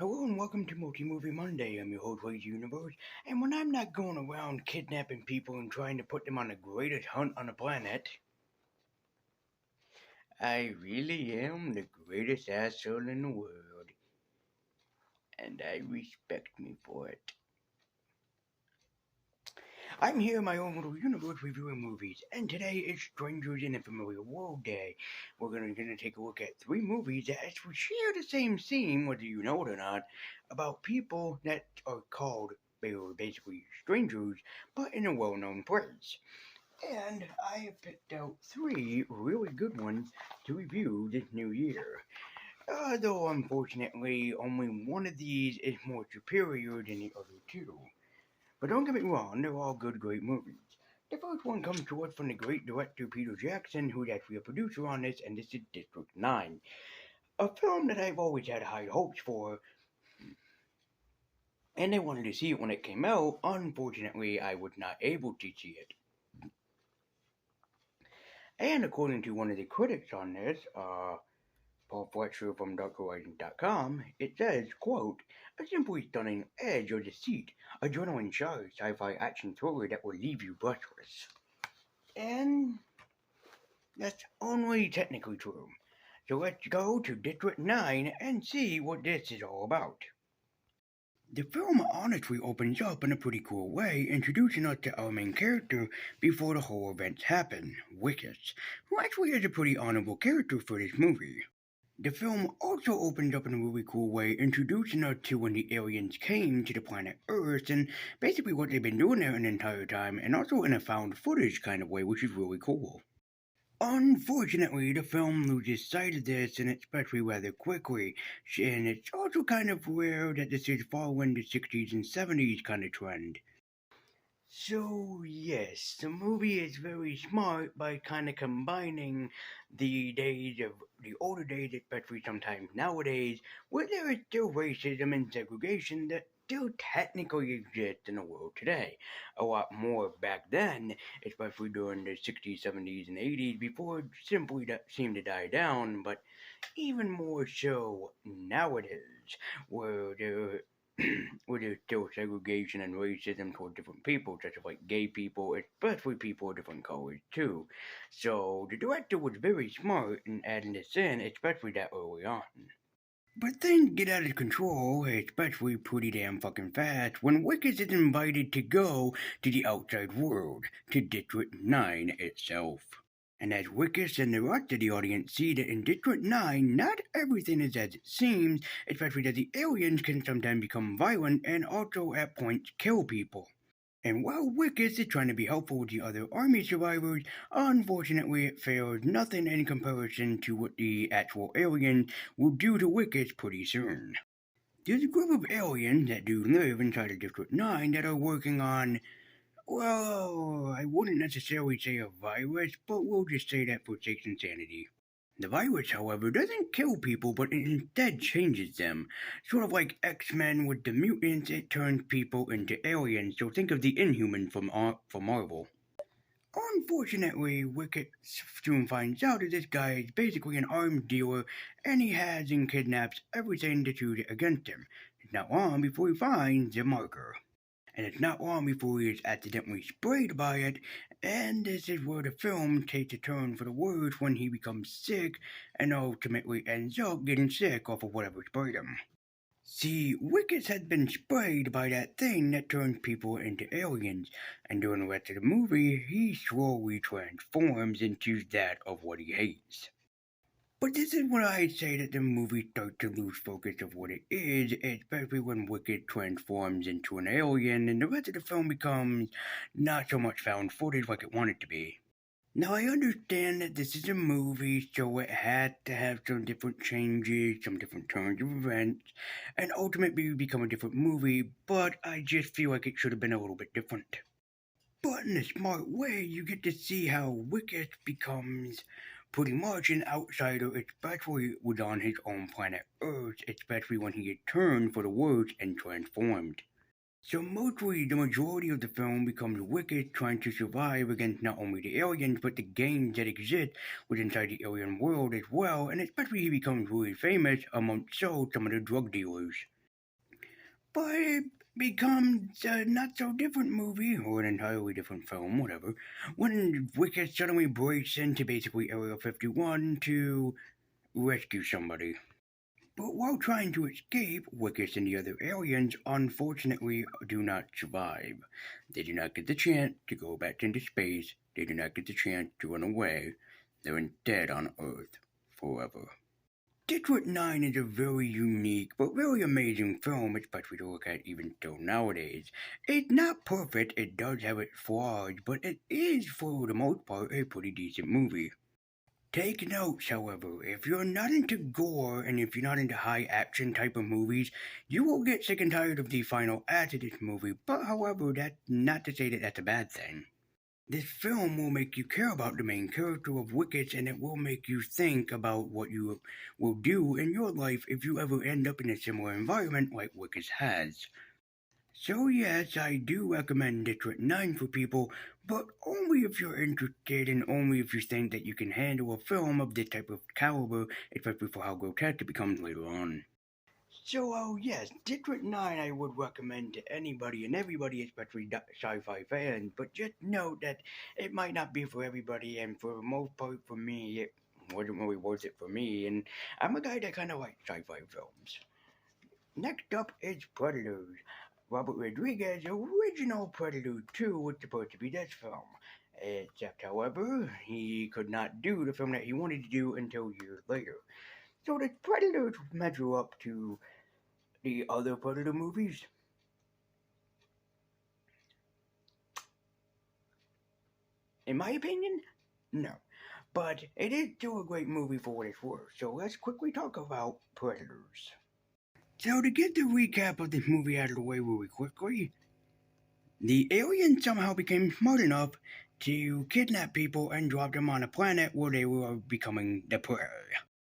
Hello and welcome to Multi-Movie Monday. I'm your host, Lazy Universe, and when I'm not going around kidnapping people and trying to put them on the greatest hunt on the planet, I really am the greatest asshole in the world, and I respect me for it. I'm here in my own little universe reviewing movies, and today is Strangers in a Familiar World Day. We're gonna take a look at three movies that actually share the same theme, whether you know it or not, about people that are called they were basically strangers, but in a well-known place. And I have picked out three really good ones to review this new year. Though unfortunately, only one of these is more superior than the other two. But don't get me wrong, they're all good, great movies. The first one comes to us from the great director Peter Jackson, who's actually a producer on this, and this is District 9. A film that I've always had high hopes for, and I wanted to see it when it came out. Unfortunately, I was not able to see it. And according to one of the critics on this, Paul Fletcher from DarkHorizons.com, it says, quote, a simply stunning edge or deceit, adrenaline-charged sci-fi action thriller that will leave you breathless. And that's only technically true. So let's go to District 9 and see what this is all about. The film honestly opens up in a pretty cool way, introducing us to our main character before the whole events happen, Wickes, who actually is a pretty honorable character for this movie. The film also opens up in a really cool way, introducing us to when the aliens came to the planet Earth and basically what they've been doing there an entire time, and also in a found footage kind of way, which is really cool. Unfortunately, the film loses sight of this, and especially rather quickly, and it's also kind of rare that this is following the 60s and 70s kind of trend. So, yes, the movie is very smart by kind of combining the older days, especially sometimes nowadays, where there is still racism and segregation that still technically exists in the world today. A lot more back then, especially during the 60s, 70s, and 80s, before it simply seemed to die down, but even more so nowadays, where there where there's still segregation and racism toward different people, such as like gay people, especially people of different colors too. So the director was very smart in adding this in, especially that early on. But things get out of control, especially pretty damn fucking fast, when Wickes is invited to go to the outside world, to District 9 itself. And as Wickes and the rest of the audience see that in District 9, not everything is as it seems, especially that the aliens can sometimes become violent and also at points kill people. And while Wickes is trying to be helpful with the other army survivors, unfortunately it fails nothing in comparison to what the actual aliens will do to Wickes pretty soon. There's a group of aliens that do live inside of District 9 that are working on, well, I wouldn't necessarily say a virus, but we'll just say that for sake's insanity. The virus, however, doesn't kill people, but it instead changes them. Sort of like X-Men with the mutants, it turns people into aliens, so think of the Inhuman from Marvel. Unfortunately, Wicket soon finds out that this guy is basically an arms dealer, and he has and kidnaps everything that's used against him. It's not long before he finds the marker. And it's not long before he is accidentally sprayed by it, and this is where the film takes a turn for the worse when he becomes sick and ultimately ends up getting sick off of whatever sprayed him. See, Wickes had been sprayed by that thing that turns people into aliens, and during the rest of the movie, he slowly transforms into that of what he hates. But this is when I say that the movie starts to lose focus of what it is, especially when Wicked transforms into an alien and the rest of the film becomes not so much found footage like it wanted to be. Now I understand that this is a movie, so it had to have some different changes, some different turns of events, and ultimately become a different movie, but I just feel like it should have been a little bit different. But in a smart way, you get to see how Wicked becomes pretty much an outsider, especially with on his own planet Earth, especially when he gets turned for the worse and transformed. So mostly the majority of the film becomes Wicked trying to survive against not only the aliens but the gangs that exist within the alien world as well, and especially he becomes really famous amongst some of the drug dealers. But it becomes a not so different movie, or an entirely different film, whatever, when Wicket suddenly breaks into basically Area 51 to rescue somebody. But while trying to escape, Wicket and the other aliens unfortunately do not survive. They do not get the chance to go back into space, they do not get the chance to run away. They're instead on Earth forever. Detroit 9 is a very unique but very amazing film, especially to look at even still nowadays. It's not perfect, it does have its flaws, but it is, for the most part, a pretty decent movie. Take notes, however, if you're not into gore and if you're not into high action type of movies, you will get sick and tired of the final act of this movie, but however, that's not to say that that's a bad thing. This film will make you care about the main character of Wicked, and it will make you think about what you will do in your life if you ever end up in a similar environment like Wicked has. So yes, I do recommend District 9 for people, but only if you're interested and only if you think that you can handle a film of this type of caliber, especially for how grotesque it becomes later on. So, yes, District 9 I would recommend to anybody and everybody, especially sci-fi fans, but just note that it might not be for everybody, and for the most part for me, it wasn't really worth it for me, and I'm a guy that kind of likes sci-fi films. Next up is Predators. Robert Rodriguez's original Predator 2 was supposed to be this film. Except, however, he could not do the film that he wanted to do until years later. So the Predators measure up to the other Predator movies? In my opinion, no. But it is still a great movie for what it's worth, so let's quickly talk about Predators. So to get the recap of this movie out of the way really quickly, the aliens somehow became smart enough to kidnap people and drop them on a planet where they were becoming the prey.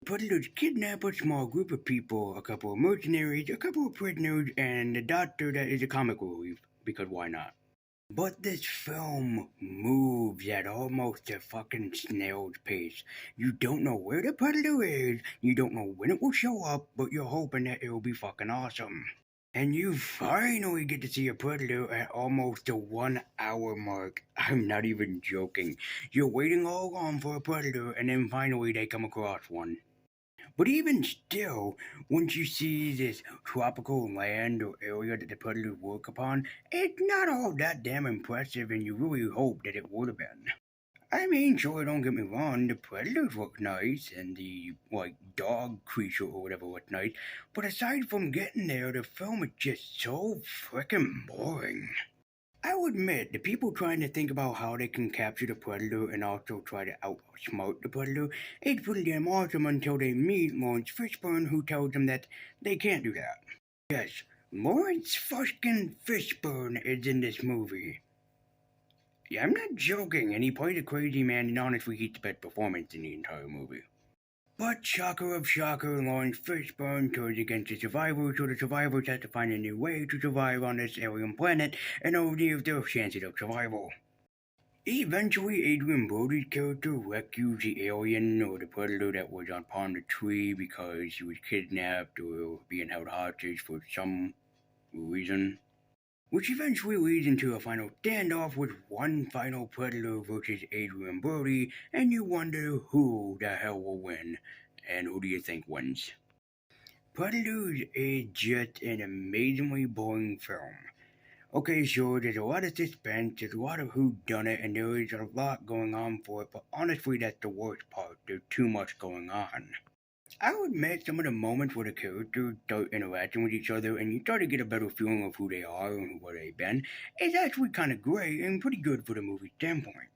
Predators kidnap a small group of people, a couple of mercenaries, a couple of prisoners, and a doctor that is a comic relief, because why not? But this film moves at almost a fucking snail's pace. You don't know where the predator is, you don't know when it will show up, but you're hoping that it'll be fucking awesome. And you finally get to see a predator at almost the 1 hour mark. I'm not even joking. You're waiting all along for a predator, and then finally they come across one. But even still, once you see this tropical land or area that the predators work upon, it's not all that damn impressive, and you really hope that it would have been. I mean, sure, don't get me wrong, the predators look nice, and the, like, dog creature or whatever looked nice, but aside from getting there, the film is just so frickin' boring. I will admit, the people trying to think about how they can capture the predator and also try to outsmart the predator, it's pretty damn awesome until they meet Lawrence Fishburne, who tells them that they can't do that. Yes, Lawrence fucking Fishburne is in this movie. Yeah, I'm not joking, and he played a crazy man, and honestly, he's the best performance in the entire movie. But shocker of shocker, Lawrence Fishburne turns against the survivors, so the survivors have to find a new way to survive on this alien planet in order to give their chances of survival. Eventually, Adrian Brody's character rescues the alien or the predator that was upon the tree because he was kidnapped or being held hostage for some reason, which eventually leads into a final standoff with one final predator versus Adrian Brody, and you wonder who the hell will win, and who do you think wins? Predators is just an amazingly boring film. Okay, sure, there's a lot of suspense, there's a lot of who done it, and there is a lot going on for it, but honestly, that's the worst part. There's too much going on. I'll admit some of the moments where the characters start interacting with each other and you start to get a better feeling of who they are and where they've been is actually kind of great and pretty good for the movie standpoint.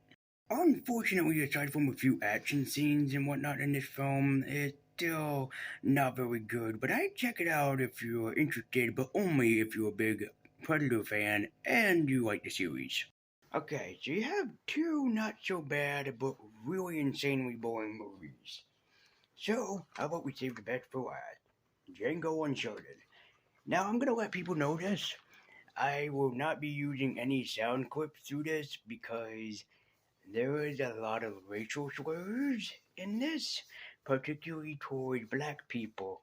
Unfortunately, aside from a few action scenes and whatnot in this film, it's still not very good, but I'd check it out if you're interested, but only if you're a big Predator fan and you like the series. Okay, so you have two not so bad but really insanely boring movies. So, how about we save the best for last? Django Unchained. Now, I'm gonna let people know this. I will not be using any sound clips through this because there is a lot of racial slurs in this, particularly towards black people.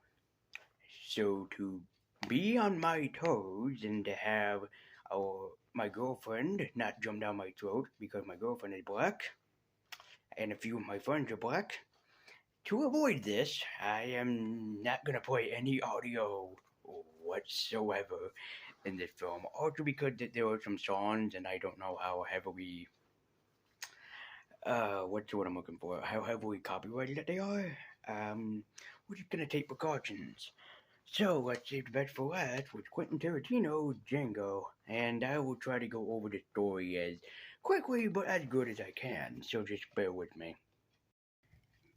So, to be on my toes and to have my girlfriend not jump down my throat because my girlfriend is black and a few of my friends are black. To avoid this, I am not going to play any audio whatsoever in this film. Also because there are some songs and I don't know how heavily, what's what I'm looking for, how heavily copyrighted that they are. We're just going to take precautions. So let's save the best for last with Quentin Tarantino's Django, and I will try to go over the story as quickly but as good as I can, so just bear with me.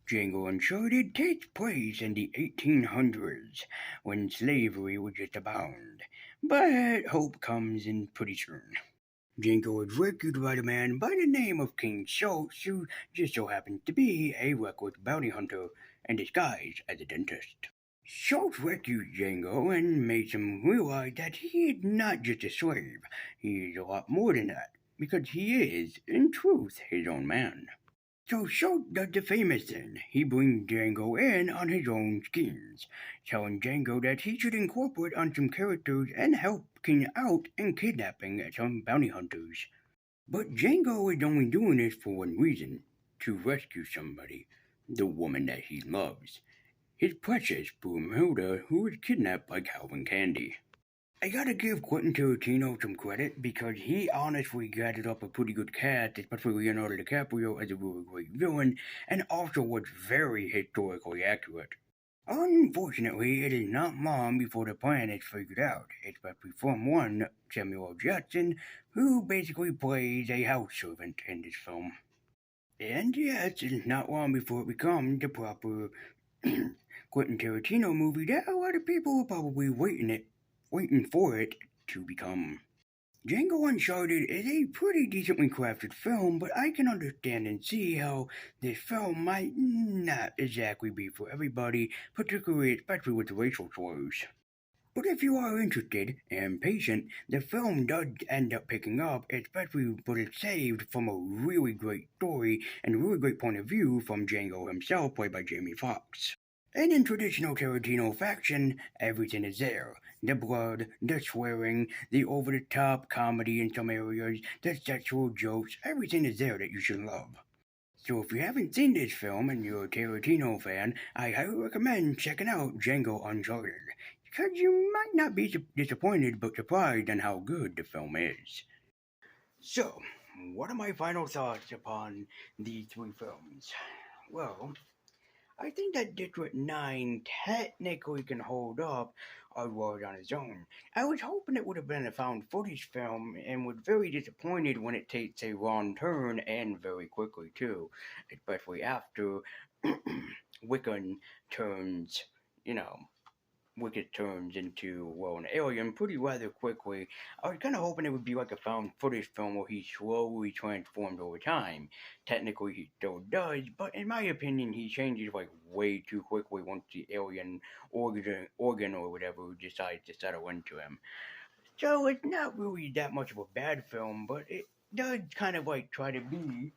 Django Unchained takes place in the 1800s, when slavery was just abound, but hope comes in pretty soon. Django is rescued by a man by the name of King Schultz, who just so happens to be a reckless bounty hunter and disguised as a dentist. Schultz rescued Django and makes him realize that he is not just a slave, he is a lot more than that, because he is, in truth, his own man. So Schultz does the famous thing. He brings Django in on his own schemes, telling Django that he should incorporate on some characters and help King out in kidnapping some bounty hunters. But Django is only doing this for one reason, to rescue somebody, the woman that he loves. His precious Broomhilda, who was kidnapped by Calvin Candy. I gotta give Quentin Tarantino some credit because he honestly gathered up a pretty good cast, especially Leonardo DiCaprio as a really great villain, and also was very historically accurate. Unfortunately, it is not long before the plan is figured out, especially from one Samuel L. Jackson, who basically plays a house servant in this film. And yes, it is not long before it becomes the proper Quentin Tarantino movie that a lot of people were probably waiting for it to become. Django Uncharted is a pretty decently crafted film, but I can understand and see how this film might not exactly be for everybody, particularly especially with the racial slurs. But if you are interested and patient, the film does end up picking up, especially but it's saved from a really great story and a really great point of view from Django himself, played by Jamie Foxx. And in traditional Tarantino fashion, everything is there. The blood, the swearing, the over the top comedy in some areas, the sexual jokes, everything is there that you should love. So if you haven't seen this film and you're a Tarantino fan, I highly recommend checking out Django Unchained, because you might not be disappointed but surprised on how good the film is. So, what are my final thoughts upon these three films? Well, I think that District 9 technically can hold up a word on its own. I was hoping it would have been a found footage film and was very disappointed when it takes a wrong turn and very quickly too, especially after Wiccan turns, you know, Wicked turns into, well, an alien pretty rather quickly. I was kind of hoping it would be like a found footage film where he slowly transformed over time. Technically, he still does, but in my opinion, he changes like way too quickly once the alien organ or whatever decides to settle into him. So it's not really that much of a bad film, but it does kind of like try to be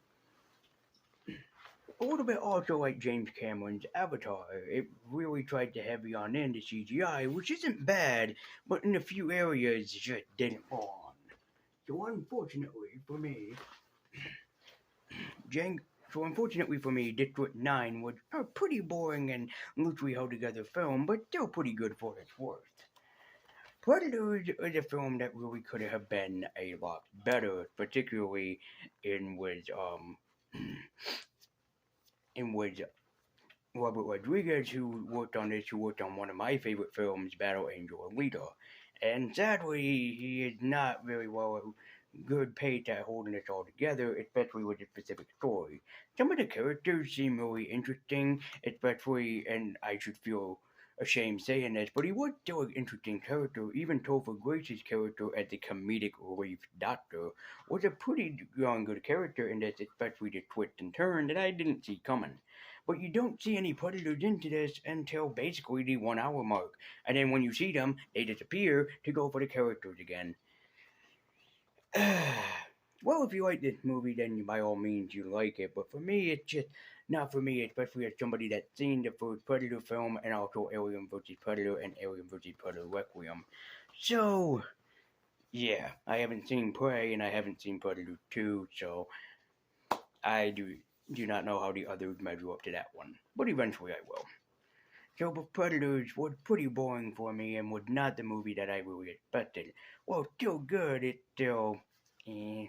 a little bit also like James Cameron's Avatar. It really tried to heavy on in the CGI, which isn't bad, but in a few areas it just didn't fall on. So unfortunately for me, Jang. So unfortunately for me, District 9 was a pretty boring and loosely held together film, but still pretty good for its worth. Predators is a film that really could have been a lot better, particularly in which in which Robert Rodriguez, who worked on this, who worked on one of my favorite films, Battle Angel Alita. And sadly, he is not very well good paid at holding it all together, especially with the specific story. Some of the characters seem really interesting, especially, and I should feel ashamed saying this, but he was still an interesting character. Even Topher Grace's character as the comedic relief doctor was a pretty darn good character in this, especially the twist and turn that I didn't see coming. But you don't see any predators into this until basically the 1 hour mark. And then when you see them, they disappear to go for the characters again. well, if you like this movie, then by all means you like it. But for me, it's just not for me, especially as somebody that's seen the first Predator film and also Alien vs. Predator and Alien vs. Predator Requiem. So, yeah, I haven't seen Prey and I haven't seen Predator 2, so I do not know how the others measure up to that one. But eventually I will. So, but Predators was pretty boring for me and was not the movie that I really expected. Well, still good, it's still. Eh.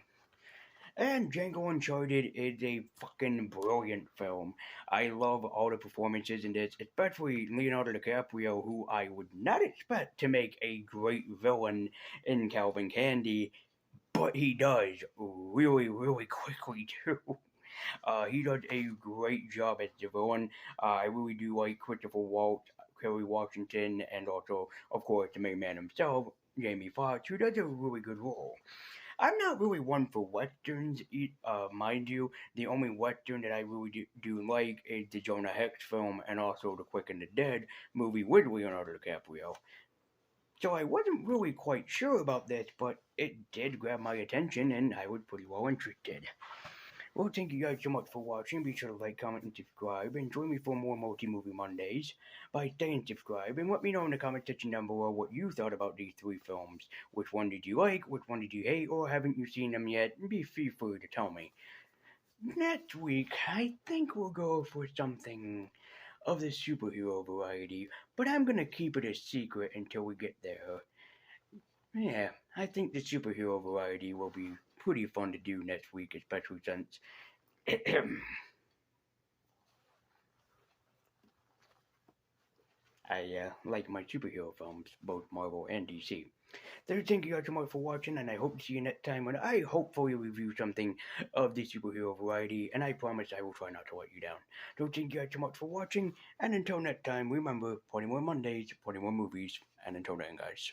And Django Uncharted is a fucking brilliant film. I love all the performances in this, especially Leonardo DiCaprio, who I would not expect to make a great villain in Calvin Candy, but he does really, really quickly too. He does a great job as the villain. I really do like Christopher Waltz, Kerry Washington, and also, of course, the main man himself, Jamie Foxx, who does a really good role. I'm not really one for westerns, mind you. The only western that I really do like is the Jonah Hex film and also the Quick and the Dead movie with Leonardo DiCaprio. So I wasn't really quite sure about this, but it did grab my attention and I was pretty well interested. Well, thank you guys so much for watching. Be sure to like, comment, and subscribe. And join me for more Multi-Movie Mondays by staying subscribed. And let me know in the comment section down below what you thought about these three films. Which one did you like? Which one did you hate? Or haven't you seen them yet? Be feel free to tell me. Next week, I think we'll go for something of the superhero variety. But I'm going to keep it a secret until we get there. Yeah, I think the superhero variety will be pretty fun to do next week, especially since I like my superhero films, both Marvel and DC. So thank you guys so much for watching, and I hope to see you next time when I hopefully review something of the superhero variety, and I promise I will try not to let you down. So thank you guys so much for watching, and until next time, remember, 20 more Mondays, 20 more movies, and until then, guys.